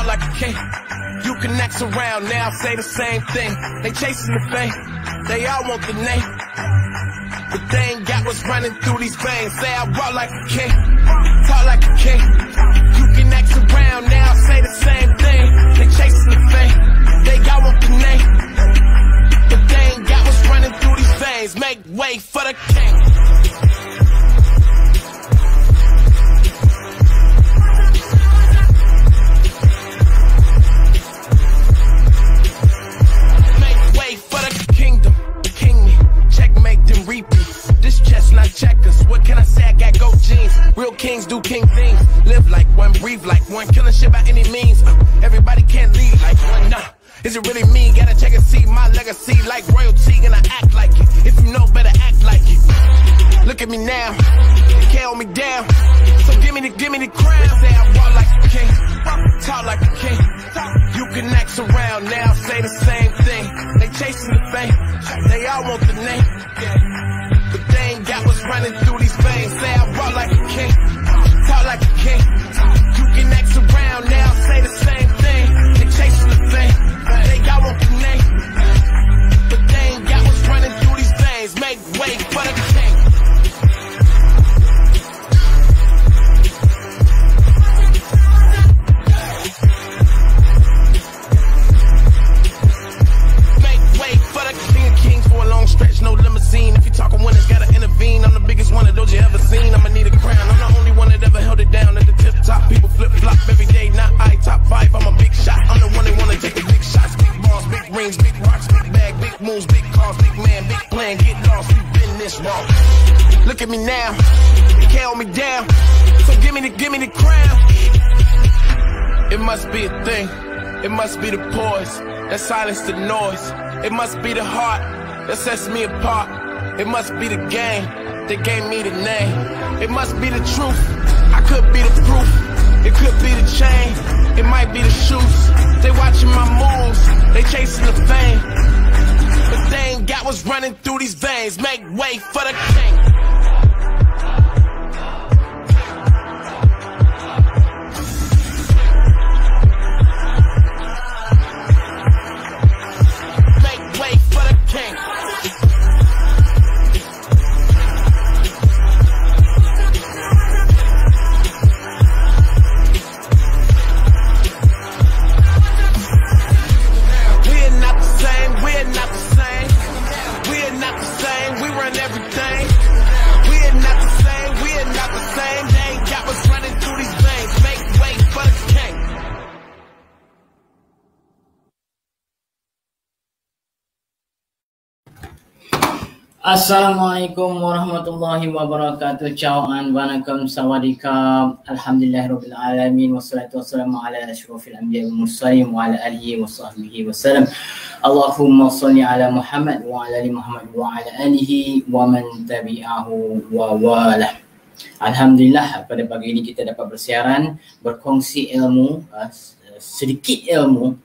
ball like a king. You can X around now, say the same thing. They chasing the fame, they all want the name, but they ain't got what's running through these veins. Say I walk like a king, talk like a king. You can X around now, say the same thing. They chasing the fame, they all want the name, but they ain't got what's running through these veins. Make way for the king. Checkers, what can I say? I got gold jeans. Real kings do king things. Live like one, breathe like one, killing shit by any means. Everybody can't lead like one. Nah, is it really me? Gotta check and see my legacy like royalty, and I act like it. If you know, better act like it. Look at me now, they can't hold me down. So give me the crown. Say I walk like a king, talk like a king. You can X around now, say the same thing. They chasing the fame, they all want the name, but they ain't got what's running through these veins. Say I walk like a king, talk like a king. You can X around now, say the same thing. They chasing the fame, they all want the name, but they ain't got what's running through these veins. Make way for the king. Stretch, no limousine. If you talking winners, gotta intervene. I'm the biggest one of those you ever seen. I'ma need a crown. I'm the only one that ever held it down at the tip top. People flip flop every day, not I. Top 5, I'm a big shot. I'm the one that wanna take the big shots. Big balls, big rings, big rocks, big bag, big moves, big cars, big man, big plan. Get lost, we've been this wrong. Look at me now, they can't hold me down. So give me the crown. It must be a thing. It must be the poise that silence the noise. It must be the heart that sets me apart. It must be the game that gave me the name. It must be the truth, I could be the proof. It could be the chain, it might be the shoes. They watching my moves, they chasing the fame, but they ain't got what's running through these veins. Make way for the king. Assalamualaikum warahmatullahi wabarakatuh. Ciao-an, wanakkam, sawadikap. Alhamdulillahirabbil alamin wassalatu wassalamu ala asyrofil anbiya'i wal mursalin wa ala alihi wa sahbihi wasallam. Allahumma shalli ala Muhammad wa ala ali Muhammad wa ala alihi wa man tabi'ahu wa walah. Alhamdulillah, pada pagi ini kita dapat bersiaran, berkongsi ilmu, sedikit ilmu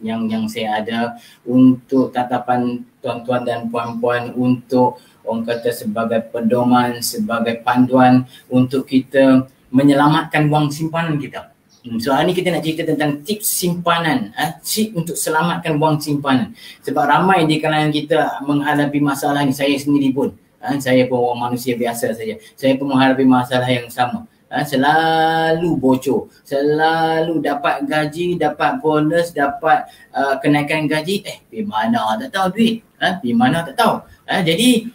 yang saya ada untuk tatapan tuan-tuan dan puan-puan, untuk orang kata sebagai pedoman, sebagai panduan untuk kita menyelamatkan wang simpanan kita. So hari ni kita nak cerita tentang tips simpanan, tips untuk selamatkan wang simpanan. Sebab ramai di kalangan kita menghadapi masalah ni, saya sendiri pun, saya pun orang manusia biasa saja, saya pun menghadapi masalah yang sama. Selalu bocor, selalu dapat gaji, dapat bonus, dapat kenaikan gaji, di mana tak tahu duit, di mana tak tahu. Jadi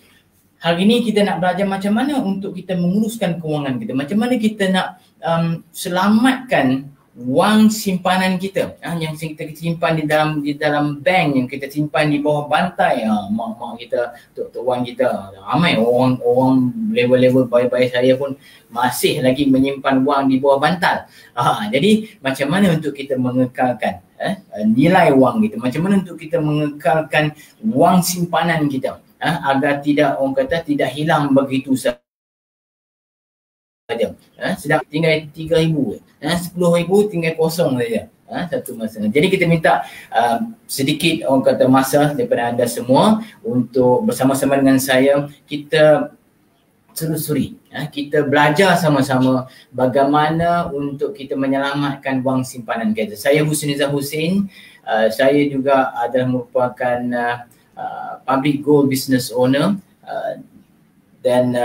hari ni kita nak belajar macam mana untuk kita menguruskan kewangan kita, macam mana kita nak selamatkan wang simpanan kita, yang kita simpan di dalam bank, yang kita simpan di bawah bantai. Mak kita, tok wan kita, ramai orang level-level bayi-bayi saya pun masih lagi menyimpan wang di bawah bantal. Jadi macam mana untuk kita mengekalkan nilai wang kita, macam mana untuk kita mengekalkan wang simpanan kita, agar tidak, orang kata, tidak hilang begitu saja. Sedang tinggal 3,000, 10,000 tinggal kosong saja satu masa. Jadi kita minta sedikit, orang kata, masa daripada anda semua untuk bersama-sama dengan saya kita telusuri. Kita belajar sama-sama bagaimana untuk kita menyelamatkan wang simpanan kita. Saya Husnizam Hussein, saya juga adalah merupakan public gold business owner, dan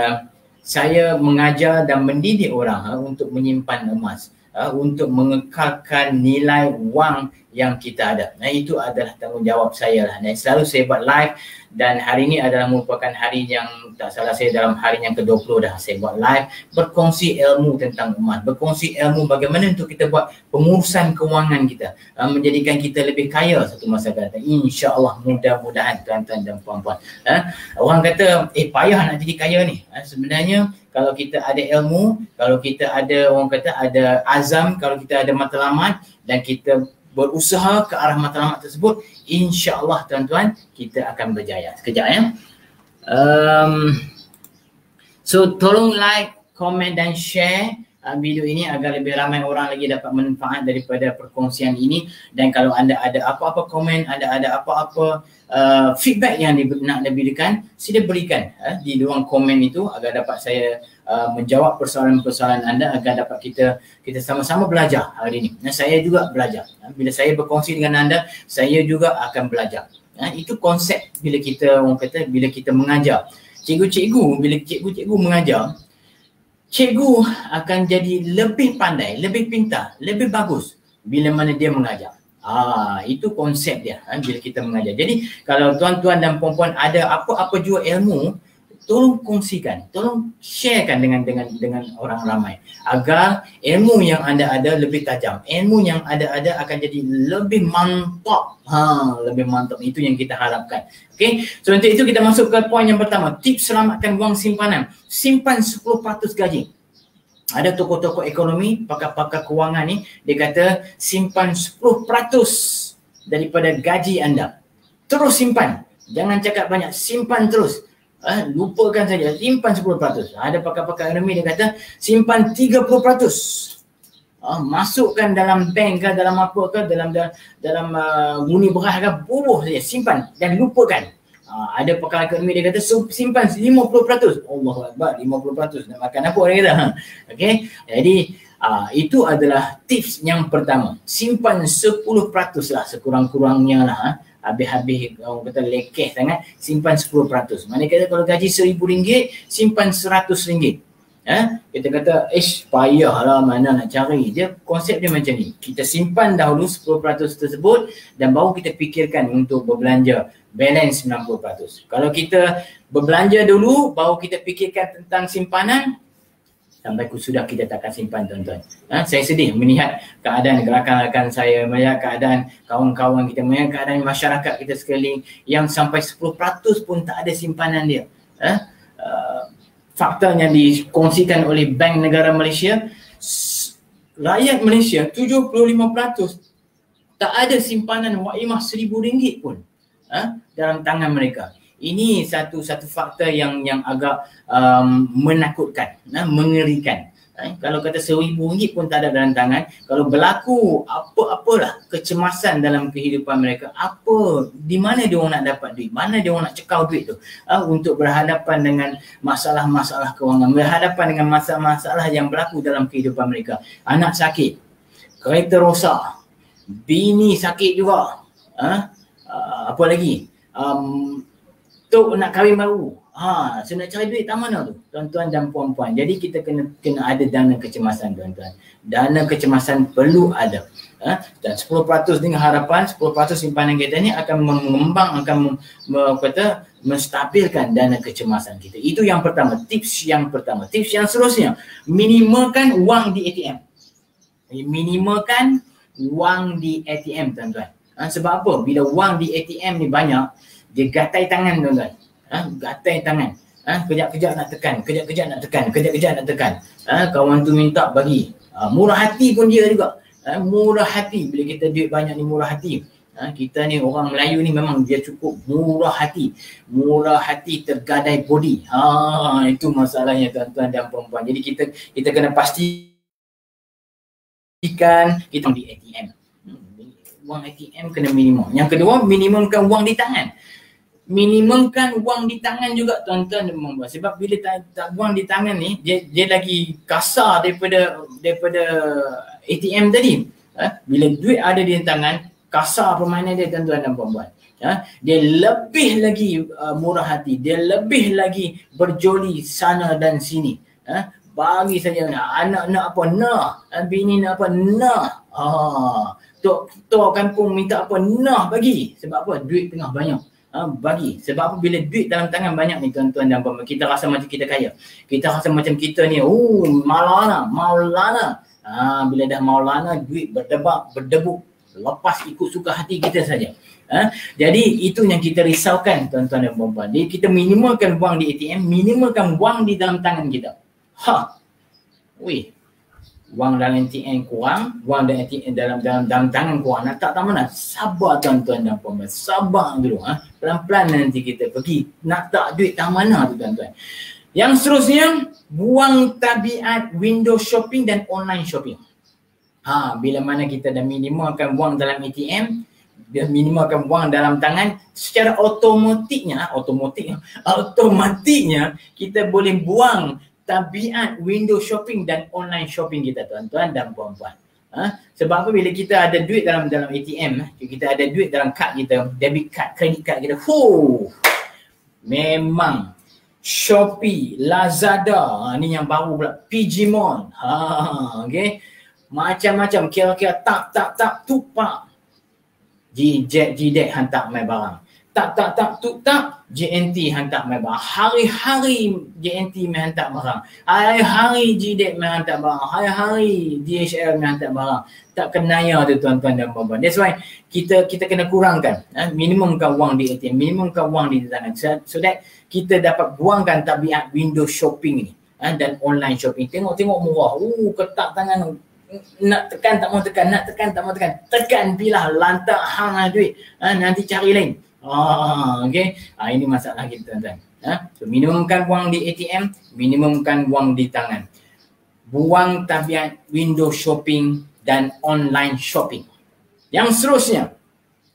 saya mengajar dan mendidik orang untuk menyimpan emas, untuk mengekalkan nilai wang yang kita ada. Itu adalah tanggungjawab saya lah. Selalu saya buat live, dan hari ini adalah merupakan hari yang tak salah saya dalam hari yang ke-20 dah saya buat live, berkongsi ilmu tentang emas, berkongsi ilmu bagaimana untuk kita buat pengurusan kewangan kita, menjadikan kita lebih kaya satu masa akan datang. InsyaAllah, mudah-mudahan tuan-tuan dan puan-puan. Orang kata payah nak jadi kaya ni. Sebenarnya kalau kita ada ilmu, kalau kita ada, orang kata ada azam, kalau kita ada matlamat dan kita berusaha ke arah matlamat tersebut, insya-Allah tuan-tuan, kita akan berjaya. Sekejap ya. So tolong like, komen dan share video ini agar lebih ramai orang lagi dapat manfaat daripada perkongsian ini. Dan kalau anda ada apa-apa komen, anda ada apa-apa feedback yang nak diberikan, sila berikan di ruang komen itu agar dapat saya menjawab persoalan-persoalan anda, agar dapat kita sama-sama belajar hari ini. Dan saya juga belajar. Bila saya berkongsi dengan anda, saya juga akan belajar. Itu konsep bila kita, orang kata, bila kita mengajar. Bila cikgu mengajar, cikgu akan jadi lebih pandai, lebih pintar, lebih bagus bila mana dia mengajar. Itu konsep dia bila kita mengajar. Jadi kalau tuan-tuan dan puan-puan ada apa-apa jua ilmu, tolong kongsikan, tolong sharekan dengan orang ramai agar ilmu yang anda ada lebih tajam, ilmu yang anda ada akan jadi lebih mantap. Lebih mantap, itu yang kita harapkan. Okey, so untuk itu kita masuk ke poin yang pertama, tips selamatkan wang simpanan. Simpan 10% gaji. Ada tokoh-tokoh ekonomi, pakar-pakar kewangan ni, dia kata simpan 10% daripada gaji anda. Terus simpan, jangan cakap banyak, simpan terus. Lupakan saja, simpan 10%. Ada pakar-pakar ekonomi, dia kata simpan 30%. Masukkan dalam bank ke, dalam apa ke, dalam guni beras ke, bubuh saja, simpan dan lupakan. Ada pakar ekonomi, dia kata simpan 50%. Allahu Akbar, 50%. Nak makan apa orang kata? Okey, jadi itu adalah tips yang pertama. Simpan 10% lah sekurang-kurangnya lah. Habis-habis orang kata lekeh sangat, simpan 10%. Mana kata kalau gaji RM1,000, simpan RM100. Kita kata payahlah, mana nak cari. Dia konsep dia macam ni. Kita simpan dahulu 10% tersebut dan baru kita fikirkan untuk berbelanja balance 90%. Kalau kita berbelanja dulu baru kita fikirkan tentang simpanan, sampai sudah kita takkan simpan tuan-tuan. Saya sedih melihat keadaan rakan-rakan saya, melihat keadaan kawan-kawan kita, melihat keadaan masyarakat kita sekeliling yang sampai 10% pun tak ada simpanan dia. Fakta yang dikongsikan oleh Bank Negara Malaysia, rakyat Malaysia 75% tak ada simpanan waimah RM1,000 pun dalam tangan mereka. Ini satu fakta yang agak menakutkan, mengerikan. Kalau kata RM1,000 pun tak ada dalam tangan, kalau berlaku apa-apalah kecemasan dalam kehidupan mereka, di mana dia orang nak dapat duit, mana dia orang nak cekau duit tu untuk berhadapan dengan masalah-masalah kewangan, berhadapan dengan masalah-masalah yang berlaku dalam kehidupan mereka. Anak sakit, kereta rosak, bini sakit juga, apa lagi, tok nak kahwin baru. So nak cari duit tak mana tu tuan-tuan dan puan-puan. Jadi kita kena ada dana kecemasan tuan-tuan. Dana kecemasan perlu ada. Dan 10% dengan harapan 10% simpanan kita ni akan mengembang, akan menstabilkan dana kecemasan kita. Itu yang pertama, tips yang pertama. Tips yang seterusnya, minimalkan wang di ATM. Minimalkan wang di ATM tuan-tuan. Sebab apa? Bila wang di ATM ni banyak, dia gatai tangan tuan-tuan. Gatai tangan. Kejap-kejap nak tekan, kejap-kejap nak tekan, kejap-kejap nak tekan. Kawan tu minta bagi. Murah hati pun dia juga. Murah hati. Bila kita duit banyak ni murah hati. Kita ni orang Melayu ni memang dia cukup murah hati. Murah hati tergadai body. Itu masalahnya tuan-tuan dan puan-puan. Jadi kita kena pastikan kita di ATM. Wang ATM kena minimum. Yang kedua, minimumkan wang di tangan. minimumkan wang di tangan juga tuan-tuan dan puan-puan. Sebab bila tak wang di tangan ni, dia lagi kasar daripada ATM tadi. Bila duit ada di tangan, kasar permainan dia tuan-tuan dan puan-puan. Dia lebih lagi murah hati, dia lebih lagi berjoli sana dan sini. Bagi saja anak nak apa, nak. Bini nak apa, nak. Tok kampung minta apa, nak bagi. Sebab apa? Duit tengah banyak. Bagi. Sebab apa? Bila duit dalam tangan banyak ni tuan-tuan dan puan-puan, kita rasa macam kita kaya. Kita rasa macam kita ni, Maulana. Bila dah Maulana, duit berdebuk, lepas ikut suka hati kita saja. Jadi itu yang kita risaukan tuan-tuan dan puan-puan. Jadi kita minimalkan wang di ATM, minimalkan wang di dalam tangan kita. Wang dalam ATM kurang, wang dalam tangan kurang. Nak tak mana? Sabar tuan-tuan dan puan-puan. Sabar dulu. Pelan-pelan nanti kita pergi. Nak tak duit tak mana tu tuan-tuan. Yang seterusnya, buang tabiat window shopping dan online shopping. Bila mana kita dah minimalkan wang dalam ATM, dia minimalkan wang dalam tangan, secara automatiknya kita boleh buang tabiat window shopping dan online shopping kita tuan-tuan dan puan-puan. Sebab apa? Bila kita ada duit dalam ATM, kita ada duit dalam kad kita, debit card, credit card kita, memang Shopee, Lazada, ni yang baru pula, PG Mall, okay, macam-macam, kira-kira tak tupak GDEC hantar mai barang. Tak, JNT hantar mai barang. Hari-hari JNT mai hantar barang. Hari-hari GDEC mai hantar barang. Hari-hari DHL mai hantar barang. Tak kenaya tu tuan-tuan dan puan-puan. That's why kita kena kurangkan. Minimumkan wang di ATM, minimumkan wang di tangan. So that kita dapat buangkan tabiat window shopping ni. Dan online shopping. Tengok murah. Ketak tangan. Nak tekan tak mau tekan, nak tekan tak mau tekan. Tekan pilah, lantak hang duit. Nanti cari lain. Okay. Ini masalah kita tuan-tuan. So minimumkan wang di ATM, minimumkan wang di tangan. Buang tabiat window shopping dan online shopping. Yang seterusnya,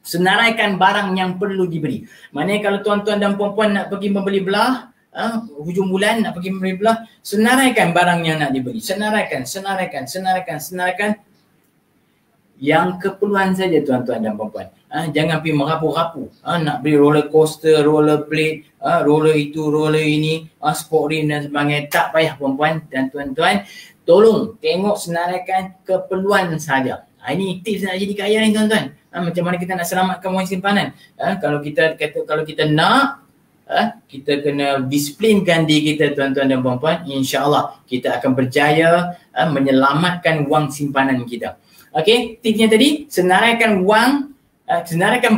senaraikan barang yang perlu dibeli. Maknanya kalau tuan-tuan dan puan-puan nak pergi membeli belah, hujung bulan nak pergi membeli belah, senaraikan barang yang nak dibeli. Senaraikan. Yang keperluan saja tuan-tuan dan puan-puan. Jangan pergi merapu-rapu. Nak beli roller coaster, roller blade, roller itu, roller ini, sport rim dan sebagainya. Tak payah puan-puan dan tuan-tuan. Tolong tengok senaraikan keperluan saja. Ini tips nak jadi kaya ni tuan-tuan. Macam mana kita nak selamatkan wang simpanan. Kalau kita nak, kita kena disiplinkan diri kita tuan-tuan dan puan-puan, insya-Allah kita akan berjaya menyelamatkan wang simpanan kita. Okey, tipsnya tadi, senaraikan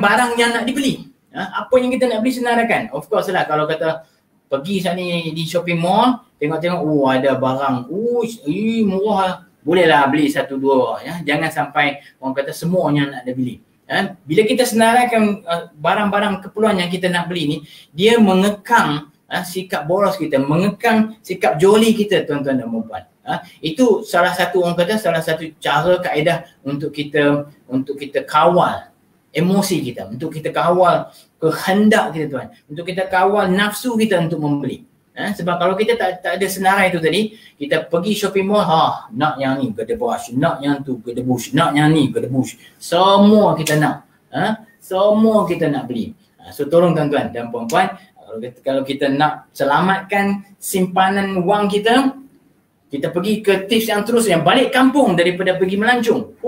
barang yang nak dibeli. Apa yang kita nak beli senaraikan. Of course lah, kalau kata pergi sana di shopping mall, tengok-tengok ada barang, murah, bolehlah beli satu dua ya. Jangan sampai orang kata semuanya nak beli. Bila kita senaraikan barang-barang keperluan yang kita nak beli ni, dia mengekang sikap boros kita, mengekang sikap joli kita tuan-tuan dan puan-puan. Itu salah satu cara kaedah untuk kita kawal emosi kita, untuk kita kawal kehendak kita tuan, untuk kita kawal nafsu kita untuk membeli. Sebab kalau kita tak ada senarai tu tadi, kita pergi shopping mall, nak yang ni gedebush, nak yang tu gedebush, nak yang ni gedebush. Semua kita nak. Semua kita nak beli. So tolong tuan-tuan dan puan-puan, kalau kita nak selamatkan simpanan wang kita, kita pergi ke tips yang terus, yang balik kampung daripada pergi melancong.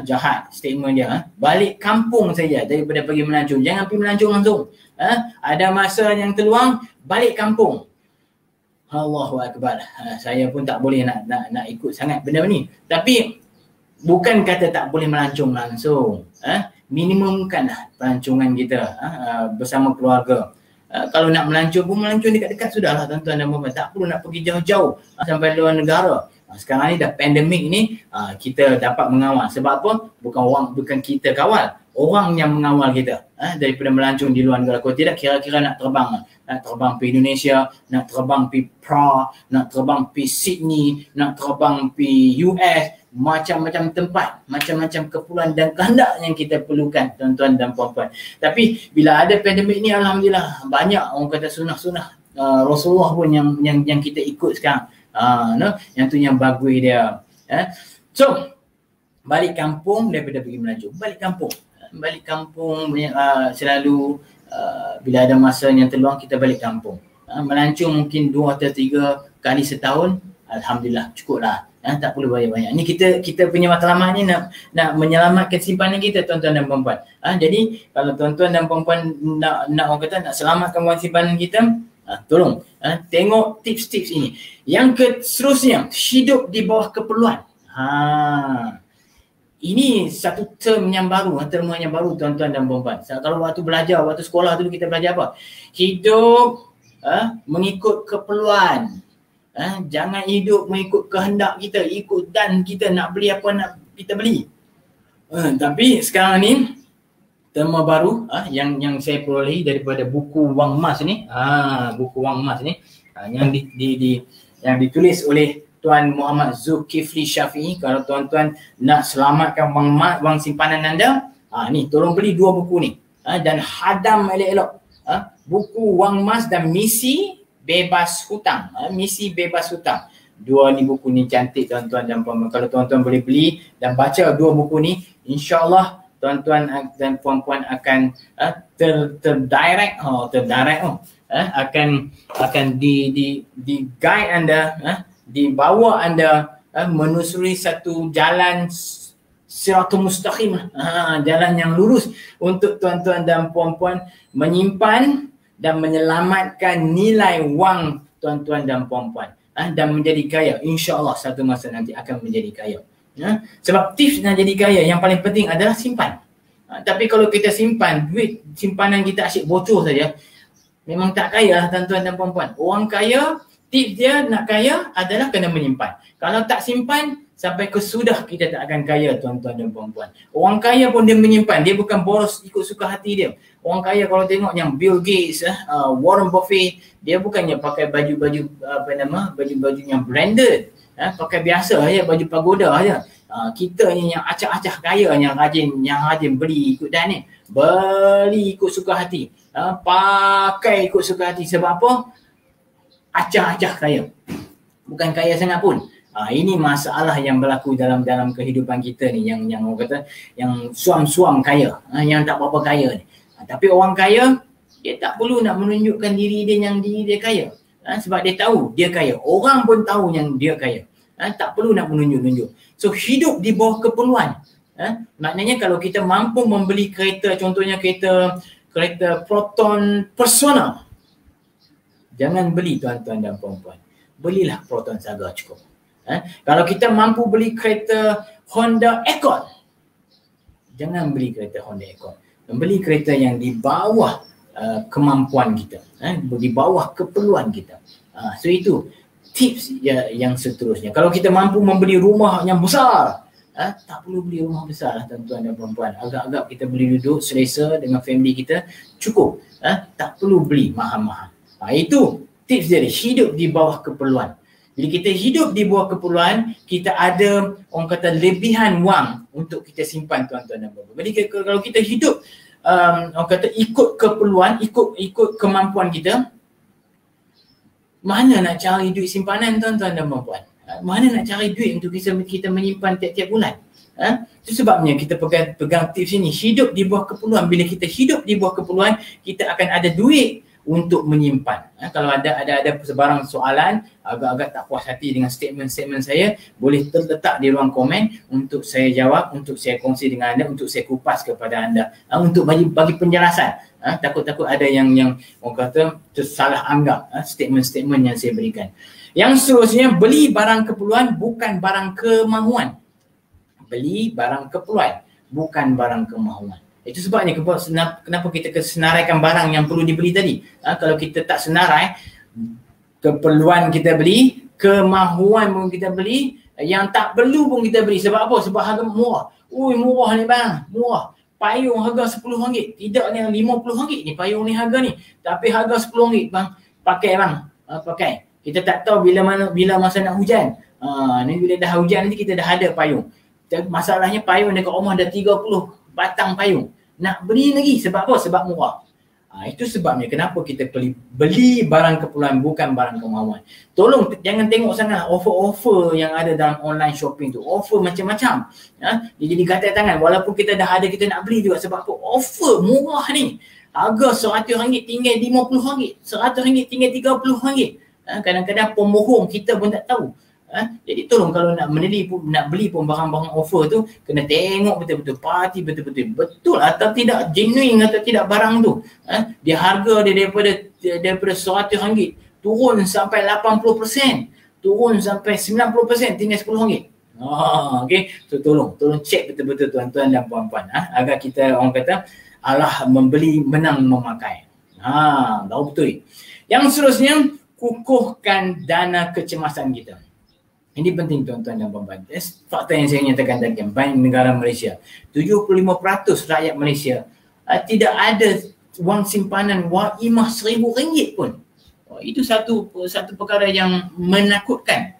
Jahat statement dia. Balik kampung saja daripada pergi melancong. Jangan pergi melancong langsung. Ada masa yang terluang, balik kampung. Allahu Akbar. Saya pun tak boleh nak ikut sangat benda ni. Tapi bukan kata tak boleh melancong langsung. Minimumkanlah pelancongan kita bersama keluarga. Kalau nak melancong pun melancong dekat-dekat sudahlah tuan-tuan dan puan-puan. Tak perlu nak pergi jauh-jauh sampai luar negara. Sekarang ni dah pandemik ni, kita dapat mengawal. Sebab apa? Bukan kita kawal, orang yang mengawal kita daripada melancong di luar negara. Kalau tidak, kira-kira nak terbang pergi Indonesia, nak terbang pergi Prague, nak terbang pergi Sydney, nak terbang pergi US, macam-macam tempat, macam-macam keperluan dan kehendak yang kita perlukan tuan-tuan dan puan-puan. Tapi bila ada pandemik ni, alhamdulillah banyak orang kata sunah-sunah Rasulullah pun yang kita ikut sekarang. Yang tu yang bagus dia. So balik kampung daripada pergi melancong. Balik kampung selalu bila ada masa yang terluang kita balik kampung. Melancong mungkin 2 atau 3 kali setahun, alhamdulillah cukup lah. Tak perlu banyak-banyak. Ni kita punya matlamat ni nak menyelamatkan simpanan kita tuan-tuan dan puan-puan. Jadi kalau tuan-tuan dan puan-puan nak orang kata nak selamatkan wang simpanan kita, tolong tengok tips-tips ini. Yang seterusnya, hidup di bawah keperluan. Ini satu term yang baru tuan-tuan dan puan-puan. Kalau waktu sekolah dulu kita belajar apa? Hidup mengikut keperluan. Jangan hidup mengikut kehendak kita, ikut dan kita nak beli apa nak kita beli. Tapi sekarang ni tema baru yang saya perolehi daripada buku Wang Mas ni. Buku Wang Mas ni yang yang ditulis oleh Tuan Muhammad Zulkifli Syafi'i. Kalau tuan-tuan nak selamatkan wang simpanan anda, ni tolong beli 2 buku ni. Dan hadam elok-elok. Buku Wang Mas dan Misi Bebas Hutang. Misi Bebas Hutang. 2 ni buku ni cantik tuan-tuan dan puan-puan. Kalau tuan-tuan boleh beli dan baca 2 buku ni, insya-Allah tuan-tuan dan puan-puan akan terdirect akan di guide anda, dibawa anda menusuri satu jalan siratul mustaqim, jalan yang lurus untuk tuan-tuan dan puan-puan menyimpan dan menyelamatkan nilai wang tuan-tuan dan puan-puan dan menjadi kaya. InsyaAllah satu masa nanti akan menjadi kaya. Sebab tips nak jadi kaya yang paling penting adalah simpan. Tapi kalau kita simpan, duit simpanan kita asyik bocor saja, memang tak kaya lah tuan-tuan dan puan-puan. Orang kaya, tips dia nak kaya adalah kena menyimpan. Kalau tak simpan, sampai kesudah kita tak akan kaya tuan-tuan dan puan-puan. Orang kaya pun dia menyimpan, dia bukan boros ikut suka hati dia. Orang kaya kalau tengok yang Bill Gates, Warren Buffett, dia bukannya pakai baju-baju baju-baju yang branded, pakai biasa aja, baju pagoda aja. Kita ni yang acah-acah kaya, yang rajin beli ikut dan ni, beli ikut suka hati, pakai ikut suka hati. Sebab apa? Acah-acah kaya, bukan kaya sangat pun. Ini masalah yang berlaku dalam kehidupan kita ni, yang orang kata yang suam-suam kaya, yang tak berapa kaya ni. Tapi orang kaya, dia tak perlu nak menunjukkan diri dia kaya. Sebab dia tahu dia kaya. Orang pun tahu yang dia kaya. Tak perlu nak menunjuk-nunjuk. So hidup di bawah keperluan. Maknanya kalau kita mampu membeli kereta, contohnya kereta Proton Personal, jangan beli tuan-tuan dan puan-puan. Belilah Proton Saga cukup. Kalau kita mampu beli kereta Honda Accord, jangan beli kereta Honda Accord. Beli kereta yang di bawah kemampuan kita, di bawah keperluan kita. So itu tips yang seterusnya. Kalau kita mampu membeli rumah yang besar, tak perlu beli rumah besar lah tuan-tuan dan puan-puan. Agak-agak kita boleh duduk selesa dengan family kita, cukup. Tak perlu beli mahal-mahal. Itu tips dia, hidup di bawah keperluan. Jadi kita hidup di bawah keperluan, kita ada orang kata lebihan wang untuk kita simpan tuan-tuan dan puan-puan. Jadi kalau kita hidup orang kata ikut keperluan, ikut kemampuan kita, mana nak cari duit simpanan tuan-tuan dan puan-puan? Mana nak cari duit untuk kita menyimpan tiap-tiap bulan? Itu sebabnya kita pegang tips ini, hidup di bawah keperluan. Bila kita hidup di bawah keperluan, kita akan ada duit untuk menyimpan. Kalau ada sebarang soalan, agak-agak tak puas hati dengan statement saya, boleh terletak di ruang komen untuk saya jawab, untuk saya kongsi dengan anda, untuk saya kupas kepada anda, untuk bagi penjelasan. Takut-takut ada yang orang kata tersalah anggap statement-statement yang saya berikan. Yang seterusnya, beli barang keperluan bukan barang kemahuan. Beli barang keperluan bukan barang kemahuan. Itu sebabnya kenapa kita senaraikan barang yang perlu dibeli tadi. Kalau kita tak senarai, keperluan kita beli, kemahuan pun kita beli, yang tak perlu pun kita beli. Sebab apa? Sebab harga murah. Murah ni bang, murah. Payung harga RM10. Tidak ni RM50 ni payung ni harga ni. Tapi harga RM10 bang. Pakai bang. Pakai. Kita tak tahu bila masa nak hujan. Ni bila dah hujan nanti kita dah ada payung. Masalahnya payung dekat rumah dah 30 batang payung. Nak beli lagi sebab apa? Sebab murah. Itu sebabnya kenapa kita beli barang keperluan bukan barang kemahuan. Tolong jangan tengok sangat offer-offer yang ada dalam online shopping tu. Offer macam-macam. Dia jadi gatal tangan. Walaupun kita dah ada, kita nak beli juga. Sebab apa? Offer murah ni. Harga RM100 tinggal RM50. RM100 tinggal RM30. Kadang-kadang pembohong kita pun tak tahu. Jadi tolong kalau nak beli pun barang-barang offer tu, kena tengok betul-betul pasti betul-betul betul atau tidak, genuine atau tidak barang tu. Dia harga dia daripada RM100 turun sampai 80%, turun sampai 90%, tinggal RM10. Okey, so tolong cek betul-betul tuan-tuan dan puan-puan, agar kita orang kata Allah membeli menang memakai. Tahu betul. Yang seterusnya, kukuhkan dana kecemasan kita. Ini penting tuan-tuan dan puan-puan. Fakta yang saya nyatakan tadi, Bank Negara Malaysia, 75% rakyat Malaysia tidak ada wang simpanan waimah RM1,000 pun. Itu satu perkara yang menakutkan,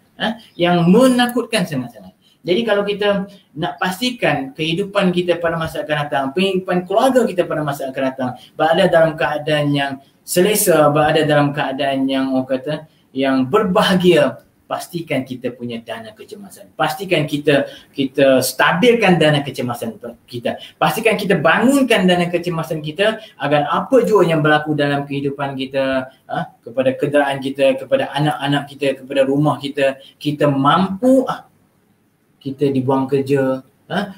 yang menakutkan sangat-sangat. Jadi kalau kita nak pastikan kehidupan kita pada masa akan datang, kehidupan keluarga kita pada masa akan datang berada dalam keadaan yang selesa, berada dalam keadaan yang orang kata yang berbahagia, pastikan kita punya dana kecemasan. Pastikan kita stabilkan dana kecemasan kita. Pastikan kita bangunkan dana kecemasan kita agar apa jua yang berlaku dalam kehidupan kita, kepada kenderaan kita, kepada anak-anak kita, kepada rumah kita, kita mampu, kita dibuang kerja,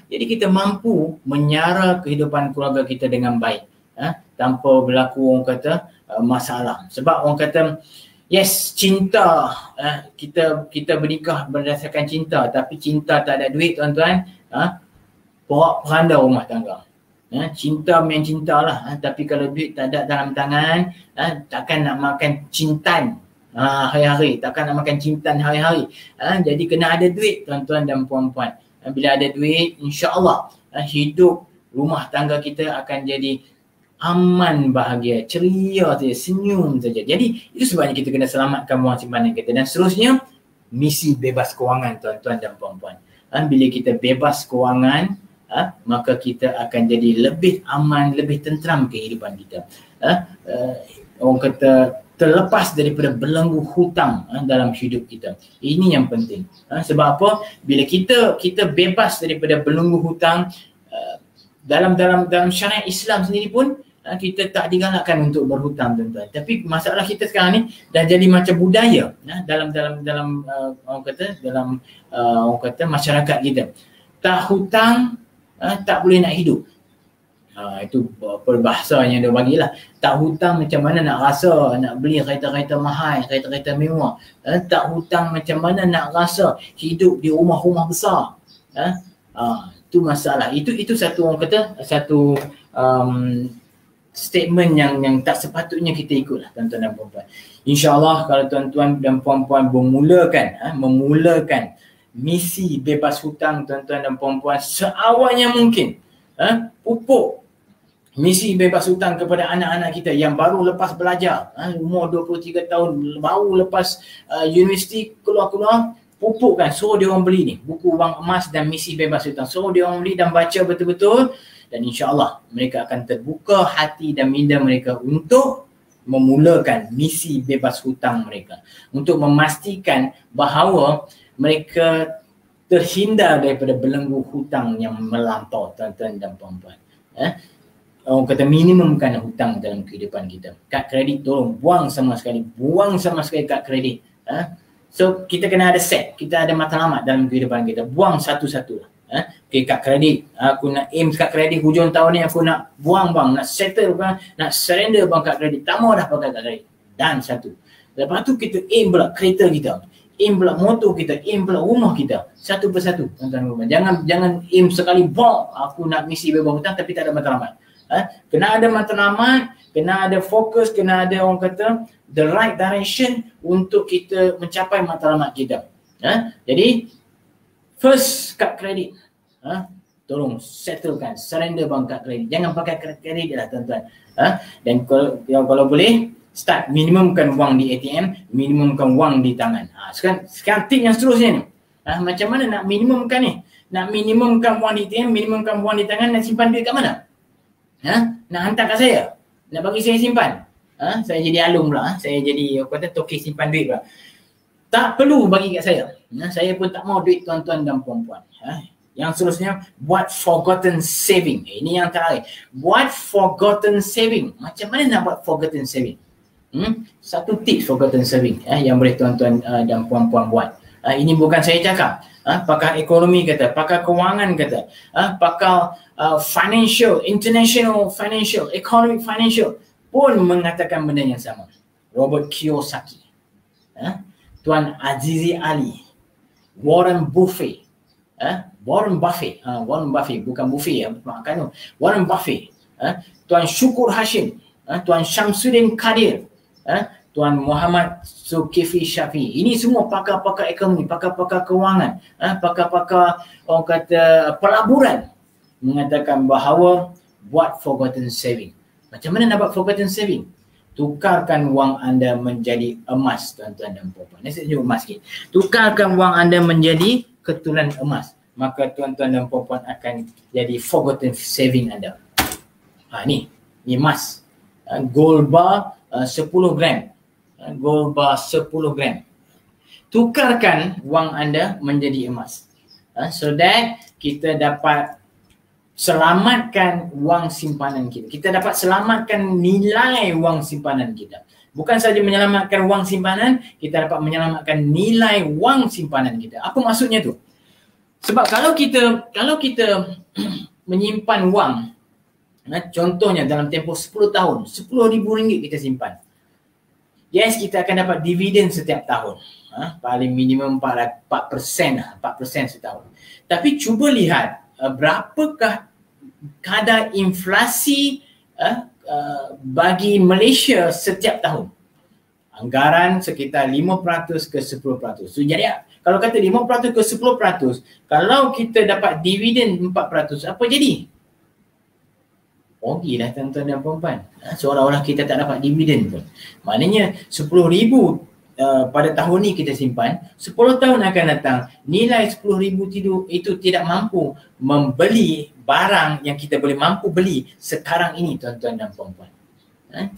jadi kita mampu menyara kehidupan keluarga kita dengan baik, tanpa berlaku orang kata masalah. Sebab orang kata yes, cinta, kita bernikah berdasarkan cinta, tapi cinta tak ada duit tuan-tuan, porak-poranda rumah tangga. Cinta memang cinta lah, tapi kalau duit tak ada dalam tangan, takkan nak makan cintan hari-hari, takkan nak makan cintan hari-hari. Jadi kena ada duit tuan-tuan dan puan-puan. Bila ada duit, insya-Allah hidup rumah tangga kita akan jadi aman, bahagia, ceria saja, senyum saja. Jadi itu sebabnya kita kena selamatkan wang simpanan kita. Dan seterusnya, misi bebas kewangan tuan-tuan dan puan-puan. Bila kita bebas kewangan, maka kita akan jadi lebih aman, lebih tenteram kehidupan kita. Orang kata terlepas daripada belenggu hutang dalam hidup kita. Ini yang penting. Sebab apa? Bila kita bebas daripada belenggu hutang, dalam syariat Islam sendiri pun kita tak digalakkan untuk berhutang tuan-tuan. Tapi masalah kita sekarang ni dah jadi macam budaya dalam orang kata masyarakat kita. Tak hutang tak boleh nak hidup. Itu peribahasa yang dia bagilah. Tak hutang macam mana nak rasa nak beli kereta-kereta mahal, kereta-kereta mewah. Tak hutang macam mana nak rasa hidup di rumah-rumah besar. Itu masalah. Itu satu orang kata satu statement yang tak sepatutnya kita ikutlah tuan-tuan dan puan-puan. InsyaAllah kalau tuan-tuan dan puan-puan memulakan misi bebas hutang tuan-tuan dan puan-puan seawalnya mungkin, pupuk misi bebas hutang kepada anak-anak kita yang baru lepas belajar, umur 23 tahun, baru lepas universiti keluar-keluar, pupukkan, suruh dia orang beli ni buku Wang Emas dan Misi Bebas Hutang, suruh dia orang beli dan baca betul-betul, dan insya-Allah mereka akan terbuka hati dan minda mereka untuk memulakan misi bebas hutang mereka, untuk memastikan bahawa mereka terhindar daripada belenggu hutang yang melampau tuan-tuan dan puan-puan. Orang kata minimumkan hutang dalam kehidupan kita. Kad kredit tolong buang sama sekali kad kredit. So kita kena ada set, kita ada matlamat dalam kehidupan kita, buang satu-satu lah. Okay, kad kredit, aku nak aim kad kredit hujung tahun ni, aku nak buang bang, nak settle bang, nak surrender bang kad kredit, tak mau dah pakai kad kredit. Dan satu, lepas tu kita aim pula kereta kita, aim pula motor kita, aim pula rumah kita, satu persatu tuan-tuan. Jangan aim sekali bang, aku nak misi bebas hutang tapi tak ada matlamat. Kena ada matlamat, kena ada fokus, kena ada orang kata the right direction untuk kita mencapai matlamat kita. Jadi first kad kredit, tolong settlekan, surrender bang kad kredit, jangan pakai kad kredit lah tuan-tuan. Dan kalau boleh start minimumkan wang di ATM, minimumkan wang di tangan. Sekarang tip yang seterusnya ni, Macam mana nak minimumkan ni? Nak minimumkan wang di ATM, minimumkan wang di tangan, nak simpan duit kat mana? Nak hantar kat saya? Nak bagi saya simpan? Saya jadi alung pula. Saya jadi tokey simpan duit pula. Tak perlu bagi kat saya. Saya pun tak mau duit tuan-tuan dan puan-puan. Yang seterusnya, buat forgotten saving. Ini yang terakhir. Buat forgotten saving. Macam mana nak buat forgotten saving? Satu tips forgotten saving yang boleh tuan-tuan dan puan-puan buat. Ini bukan saya cakap. Pakar ekonomi kata, pakar kewangan kata, pakar financial, international financial, economic financial pun mengatakan benda yang sama. Robert Kiyosaki, Tuan Azizi Ali, Warren Buffett, Warren Buffett bukan Buffet makan tu. Warren Buffett, Tuan Syukur Hashim, Tuan Syamsuddin Kadir, Tuan Muhammad Zulkifli Syafi'i. Ini semua pakar-pakar ekonomi, pakar-pakar kewangan, pakar-pakar orang kata pelaburan mengatakan bahawa buat forgotten saving. Macam mana nak buat forgotten saving? Tukarkan wang anda menjadi emas, tuan-tuan dan puan-puan. Saya tunjuk emas sikit. Tukarkan wang anda menjadi ketulan emas. Maka tuan-tuan dan puan-puan akan jadi forgotten saving anda. Ni emas. Gold bar 10 gram. Gold bar 10 gram. Tukarkan wang anda menjadi emas. So that kita dapat selamatkan wang simpanan kita. Kita dapat selamatkan nilai wang simpanan kita. Bukan saja menyelamatkan wang simpanan, kita dapat menyelamatkan nilai wang simpanan kita. Apa maksudnya tu? Sebab kalau kita menyimpan wang, contohnya dalam tempoh 10 tahun, RM10,000 kita simpan. Yes, kita akan dapat dividen setiap tahun. Paling minimum 4% setahun. Tapi cuba lihat berapakah kadar inflasi bagi Malaysia setiap tahun. Anggaran sekitar 5% ke 10%. So jadi kalau kata 5% ke 10%, kalau kita dapat dividen 4%, apa jadi? Rugilah tuan-tuan dan puan-puan. Seolah-olah kita tak dapat dividen pun. Maknanya RM10,000 pada tahun ni kita simpan, 10 tahun akan datang, nilai RM10,000 itu tidak mampu membeli barang yang kita boleh mampu beli sekarang ini, tuan-tuan dan puan-puan.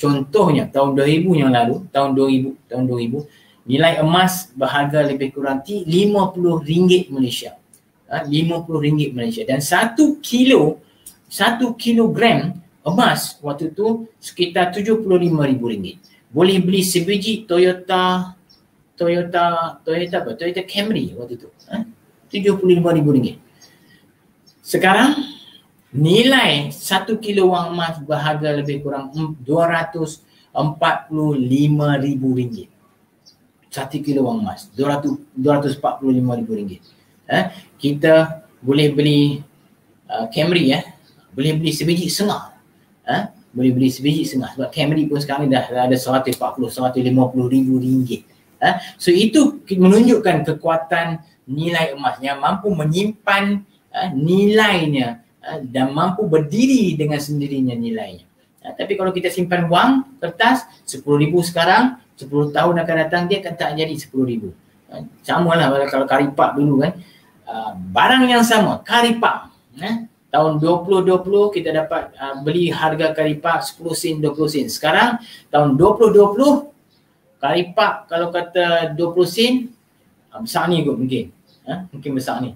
Contohnya tahun 2000 yang lalu, tahun 2000, nilai emas berharga lebih kurang RM50 Malaysia. RM50 Malaysia. Dan 1 kilogram emas waktu tu sekitar RM75,000. Boleh beli sebiji Toyota Camry waktu tu. RM75,000. Sekarang nilai 1 kilo wang emas berharga lebih kurang RM245,000. 1 kilo wang emas RM245,000. Kita boleh beli Camry, boleh beli sebiji setengah. Boleh beli sebiji setengah. Sebab Camry pun sekarang dah ada RM140,000-150,000. So itu menunjukkan kekuatan nilai emas yang mampu menyimpan nilainya dan mampu berdiri dengan sendirinya nilainya. Tapi kalau kita simpan wang kertas RM10,000 sekarang, 10 tahun akan datang dia akan tak jadi RM10,000. Sama lah kalau karipak dulu kan. Barang yang sama, karipak. Tahun 2020 kita dapat beli harga karipak 10 sen, 20 sen. Sekarang tahun 2020 karipak kalau kata 20 sen, besar ni kot mungkin. Mungkin besar ni.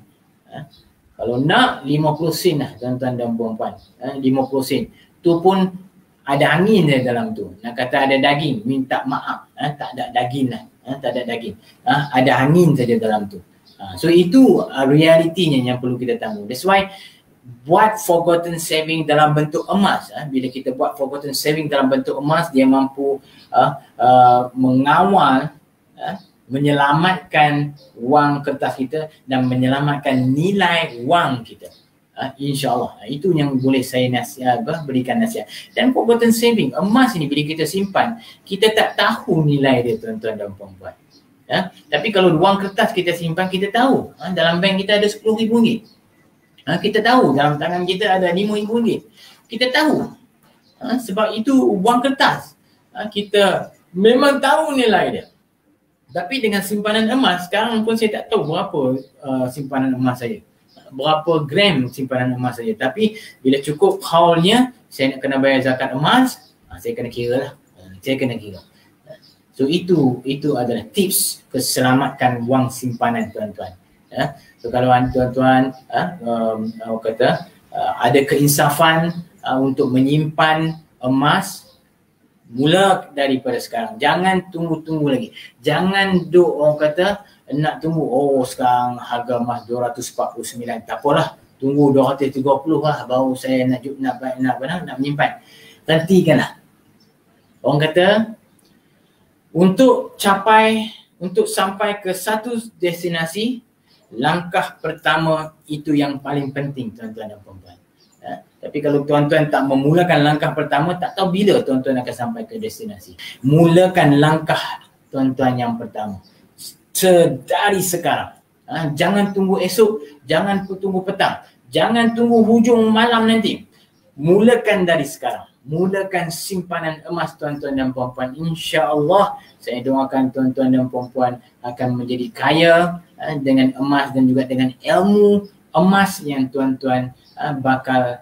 Kalau nak 50 sen lah tuan-tuan dan puan-puan. 50 sen. Tu pun ada angin dia dalam tu. Nak kata ada daging, minta maaf. Tak ada daging lah. Tak ada daging. Ada angin saja dalam tu. So itu realitinya yang perlu kita tahu. That's why buat forgotten saving dalam bentuk emas. Bila kita buat forgotten saving dalam bentuk emas, dia mampu mengawal, menyelamatkan wang kertas kita dan menyelamatkan nilai wang kita. InsyaAllah. Itu yang boleh saya berikan nasihat. Dan forgotten saving, emas ini bila kita simpan, kita tak tahu nilai dia tuan-tuan dan puan-puan. Tapi kalau wang kertas kita simpan, kita tahu. Dalam bank kita ada RM10,000. Kita tahu dalam tangan kita ada RM5,000. Kita tahu. Sebab itu wang kertas. Kita memang tahu nilai dia. Tapi dengan simpanan emas, sekarang pun saya tak tahu berapa simpanan emas saya. Berapa gram simpanan emas saya. Tapi bila cukup haulnya, saya nak kena bayar zakat emas, saya kena kira lah. Saya kena kira. So itu adalah tips keselamatan wang simpanan tuan-tuan. So kalau tuan-tuan ada keinsafan untuk menyimpan emas, mula daripada sekarang. Jangan tunggu-tunggu lagi. Jangan nak tunggu, sekarang harga emas 249. Tak apalah, tunggu 230 lah baru saya nak menyimpan. Hentikanlah. Orang kata untuk sampai ke satu destinasi, langkah pertama itu yang paling penting tuan-tuan dan puan-puan. Tapi kalau tuan-tuan tak memulakan langkah pertama, tak tahu bila tuan-tuan akan sampai ke destinasi. Mulakan langkah tuan-tuan yang pertama dari sekarang. Jangan tunggu esok, jangan tunggu petang, jangan tunggu hujung malam nanti. Mulakan dari sekarang. Mulakan simpanan emas tuan-tuan dan puan-puan. InsyaAllah saya doakan tuan-tuan dan puan-puan akan menjadi kaya dengan emas dan juga dengan ilmu emas yang tuan-tuan bakal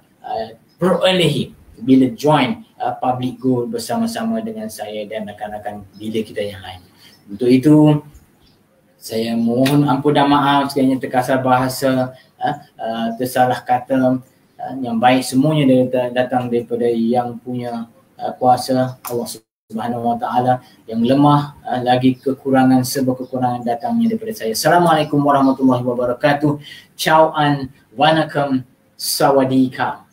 perolehi bila join Public Gold bersama-sama dengan saya dan rakan-rakan bila kita yang lain. Untuk itu saya mohon ampun dan maaf sekiranya terkasar bahasa, tersalah kata. Yang baik semuanya datang daripada yang punya kuasa, Allah Subhanahu Wa Taala. Yang lemah lagi kekurangan, serba kekurangan datangnya daripada saya. Assalamualaikum warahmatullahi wabarakatuh. Ciao an wanakam sawadika.